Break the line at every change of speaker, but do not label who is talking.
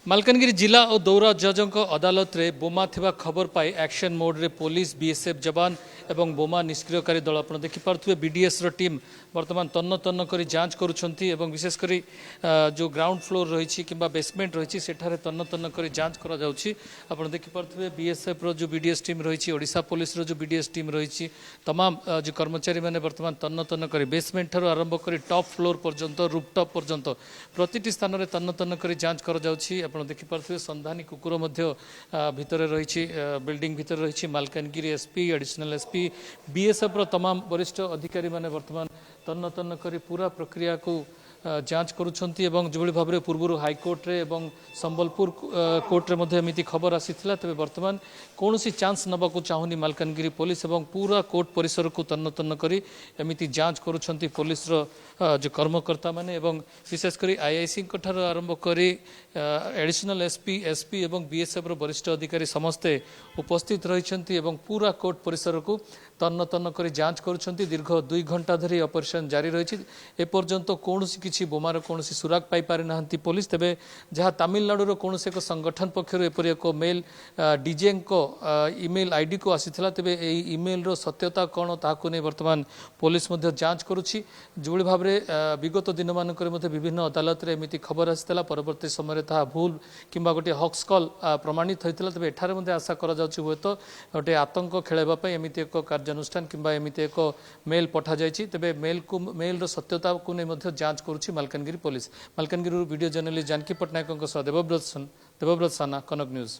मालकानगिरी जिला और दौरा जजों अदालत रे बोमा थिबा खबर पाई एक्शन मोड रे पुलिस बीएसएफ जवान एवं बोमा निष्क्रियकारी दल आप देखिपे बीडीएस रो टीम वर्तमान तन्न तन्न करी जांच करुछंती एवं विशेषकर जो ग्राउंड फ्लोर रही कि बेसमेंट रही सेठारे तन्न तन्न करी जांच करा जाउछि। आप देखिपे बीएसएफ रो जो बीडीएस टीम रही ओडिशा पुलिस रो जो बीडीएस टीम रही तमाम जो कर्मचारी मैंने वर्तमान तन्न तन्न करी बेसमेंट ठार आरंभ करी टॉप फ्लोर पर्यंत रूफटॉप पर्यंत प्रतिटी स्थान में तन्न तन्न करी जांच करा जाउछि। आप देखिपे संधानी कुकुर भितर रही बिल्डिंग भितर रही Malkangiri SP additional SP BSF रो तमाम वरिष्ठ अधिकारी माने वर्तमान तन्न तन्न करी पूरा प्रक्रिया को जांच करुछंती एवं जो भाव में पूर्व हाईकोर्ट रे एवं संबलपुर कोर्ट रे एमती खबर आसीथिला तेबे वर्तमान कौन सी चांस नबाकू चाहूनी मालकानगिरी पुलिस एवं पूरा कोर्ट परिसर को तन्न तन्न करी एमती जांच करुछंती पुलिस रो जो कर्मकर्ता माने एवं विशेषकर आईआईसी ठार आरंभ करी एडिशनल एसपी एसपी एवं बीएसएफ रो वरिष्ठ अधिकारी समस्ते उपस्थित रहिछंती एवं पूरा कोर्ट परिसर को तन्न तन्न करी जांच करुछंती। दीर्घ 2 घंटा धरी ऑपरेशन जारी रही एपर्यंत कौन किसी बोमार कौन सुराग पाई पारि नाहंती पुलिस। तेबे जहाँ तमिलनाडु कौन से एक संगठन पक्षर एपरी एक मेल डीजे को इमेल आईडी को आसीथिला तेबे ए इमेल रो सत्यता कौन ताकू नहीं वर्तमान पुलिस जांच करुछि। जो भाव में विगत दिन मानक विभिन्न अदालत रे एमिति खबर आसीथिला परवर्ती समय ताहा भूल किंबा गोटे हक्स कॉल प्रमाणित होइतिला। तेबे एठारे मध्ये आशा करा जाउछि हुए तो गोटे आतंक खेळेबा पई एमिति एक कार्यानुष्ठान किंबा एमिति एक मेल पठा जायछि। तेबे मेल रो सत्यता को नहीं जांच करुछि Malkangiri police. Malkangiri video journalist Janaki Pattanaik Debabrata Sana Kanak news.